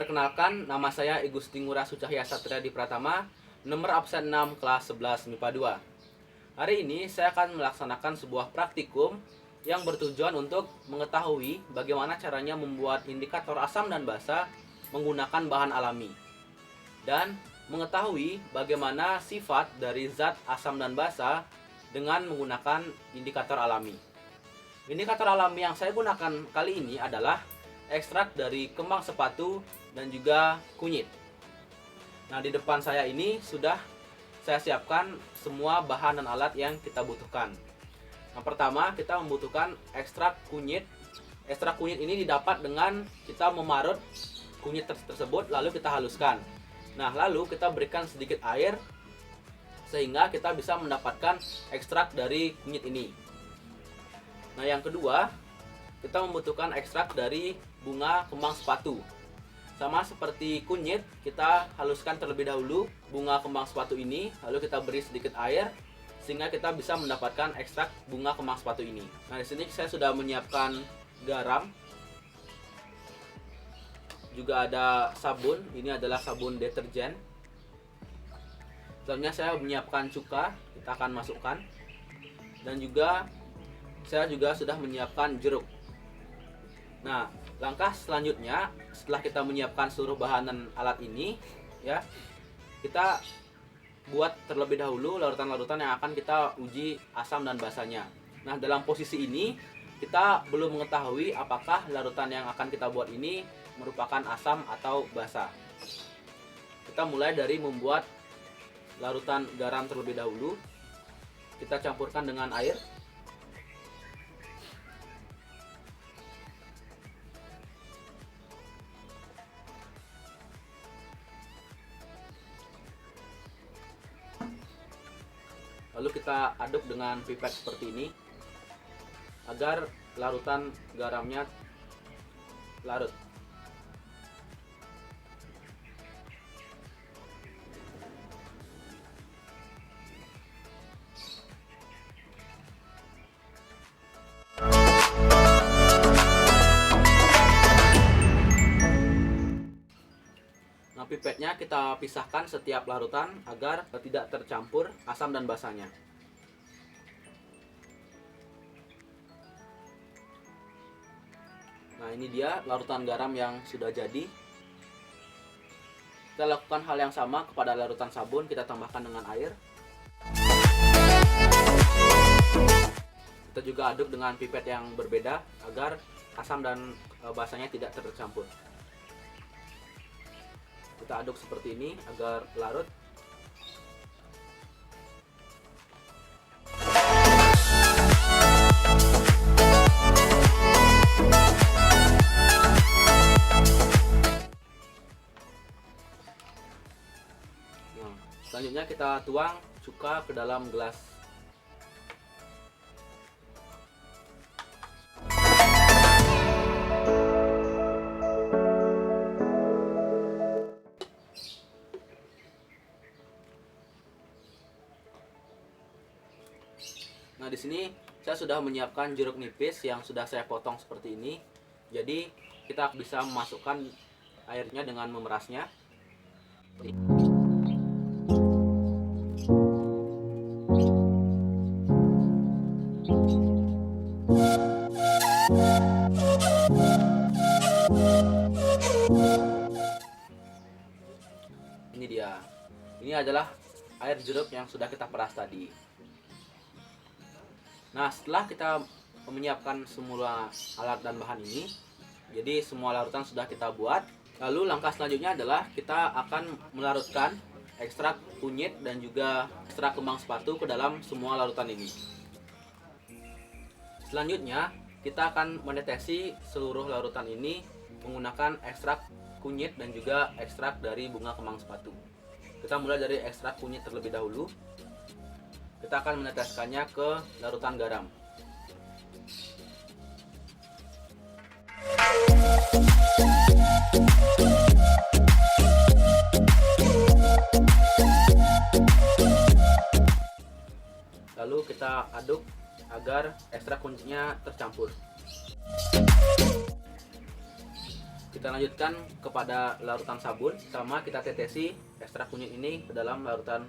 Perkenalkan, nama saya Igusti Ngurah Sucahya Satria Dipratama, nomor absen 6 kelas 11 MIPA 2. Hari ini saya akan melaksanakan sebuah praktikum yang bertujuan untuk mengetahui bagaimana caranya membuat indikator asam dan basa menggunakan bahan alami, dan mengetahui bagaimana sifat dari zat asam dan basa dengan menggunakan indikator alami. Indikator alami yang saya gunakan kali ini adalah ekstrak dari kembang sepatu dan juga kunyit. Nah, di depan saya ini sudah saya siapkan semua bahan dan alat yang kita butuhkan. Yang pertama, kita membutuhkan ekstrak kunyit. Ekstrak kunyit ini didapat dengan kita memarut kunyit tersebut lalu kita haluskan. Nah, lalu kita berikan sedikit air sehingga kita bisa mendapatkan ekstrak dari kunyit ini. Nah, yang kedua, kita membutuhkan ekstrak dari bunga kembang sepatu. Sama seperti kunyit, kita haluskan terlebih dahulu bunga kembang sepatu ini, lalu kita beri sedikit air sehingga kita bisa mendapatkan ekstrak bunga kembang sepatu ini. Nah, di sini saya sudah menyiapkan garam. Juga ada sabun, ini adalah sabun deterjen. Selanjutnya saya menyiapkan cuka, kita akan masukkan. Dan juga saya juga sudah menyiapkan jeruk. Nah, langkah selanjutnya setelah kita menyiapkan seluruh bahan dan alat ini, ya, kita buat terlebih dahulu larutan-larutan yang akan kita uji asam dan basanya. Nah, dalam posisi ini kita belum mengetahui apakah larutan yang akan kita buat ini merupakan asam atau basa. Kita mulai dari membuat larutan garam terlebih dahulu. Kita campurkan dengan air. Lalu kita aduk dengan pipet seperti ini agar larutan garamnya larut. Nah, pipetnya kita pisahkan setiap larutan agar tidak tercampur asam dan basanya. Nah, ini dia larutan garam yang sudah jadi. Kita lakukan hal yang sama kepada larutan sabun, kita tambahkan dengan air. Kita juga aduk dengan pipet yang berbeda agar asam dan basanya tidak tercampur. Kita aduk seperti ini agar larut. Nah, selanjutnya kita tuang cuka ke dalam gelas. Nah, di sini saya sudah menyiapkan jeruk nipis yang sudah saya potong seperti ini. Jadi, kita bisa memasukkan airnya dengan memerasnya. Ini dia. Ini adalah air jeruk yang sudah kita peras tadi. Nah, setelah kita menyiapkan semua alat dan bahan ini, jadi semua larutan sudah kita buat. Lalu langkah selanjutnya adalah kita akan melarutkan ekstrak kunyit dan juga ekstrak kembang sepatu ke dalam semua larutan ini. Selanjutnya, kita akan menetesi seluruh larutan ini menggunakan ekstrak kunyit dan juga ekstrak dari bunga kembang sepatu. Kita mulai dari ekstrak kunyit terlebih dahulu. Kita akan meneteskannya ke larutan garam. Lalu kita aduk agar ekstrak kunyitnya tercampur. Kita lanjutkan kepada larutan sabun, sama kita tetesi ekstrak kunyit ini ke dalam larutan.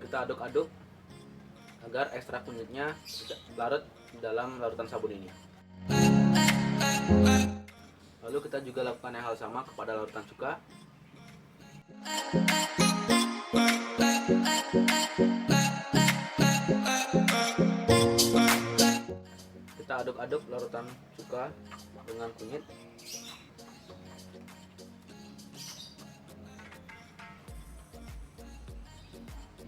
Kita aduk-aduk agar ekstrak kunyitnya larut dalam larutan sabun ini. Lalu kita juga lakukan yang hal sama kepada larutan cuka. Kita aduk-aduk larutan cuka dengan kunyit.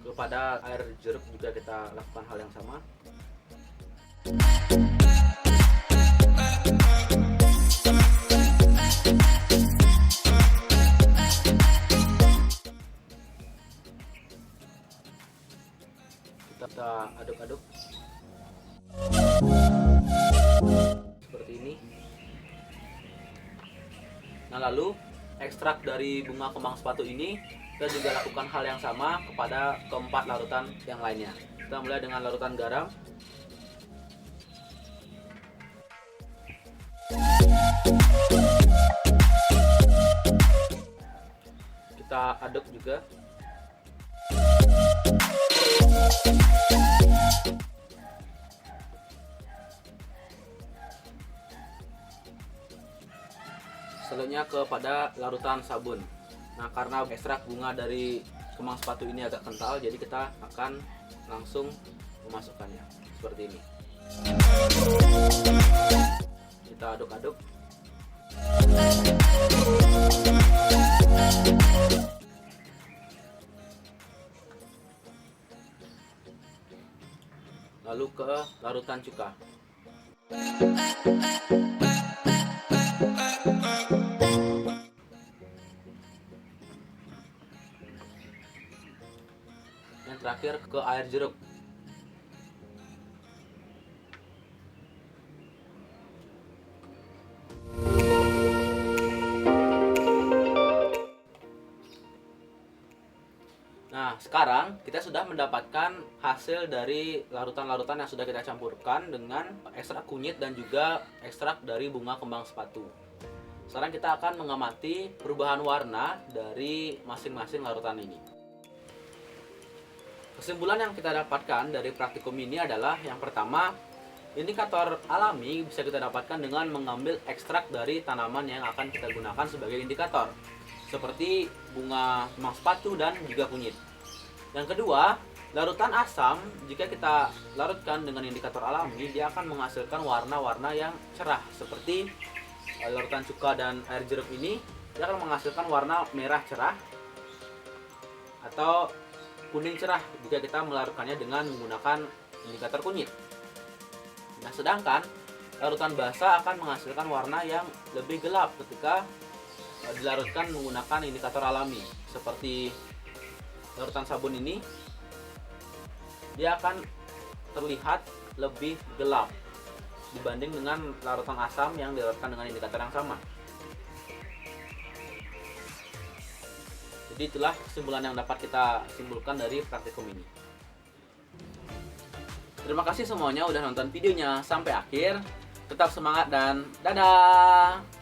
Kepada air jeruk juga kita lakukan hal yang sama. Kita aduk-aduk seperti ini. Nah, lalu ekstrak dari bunga kembang sepatu ini kita juga lakukan hal yang sama kepada keempat larutan yang lainnya. Kita mulai dengan larutan garam. Kita aduk juga. Selanjutnya kepada larutan sabun. Nah, karena ekstrak bunga dari kembang sepatu ini agak kental, jadi kita akan langsung memasukkannya seperti ini. Kita aduk-aduk. Lalu ke larutan cuka. Yang terakhir ke air jeruk. Nah, sekarang kita sudah mendapatkan hasil dari larutan-larutan yang sudah kita campurkan dengan ekstrak kunyit dan juga ekstrak dari bunga kembang sepatu. Sekarang kita akan mengamati perubahan warna dari masing-masing larutan ini. Kesimpulan yang kita dapatkan dari praktikum ini adalah yang pertama, indikator alami bisa kita dapatkan dengan mengambil ekstrak dari tanaman yang akan kita gunakan sebagai indikator, seperti bunga kembang sepatu dan juga kunyit. Yang kedua, larutan asam jika kita larutkan dengan indikator alami, dia akan menghasilkan warna-warna yang cerah, seperti larutan cuka dan air jeruk ini, dia akan menghasilkan warna merah cerah atau kuning cerah jika kita melarutkannya dengan menggunakan indikator kunyit. Nah, sedangkan larutan basa akan menghasilkan warna yang lebih gelap ketika dilarutkan menggunakan indikator alami, seperti larutan sabun ini, dia akan terlihat lebih gelap dibanding dengan larutan asam yang dilarutkan dengan indikator yang sama. Jadi itulah kesimpulan yang dapat kita simpulkan dari praktikum ini. Terima kasih semuanya udah nonton videonya sampai akhir. Tetap semangat dan dadah!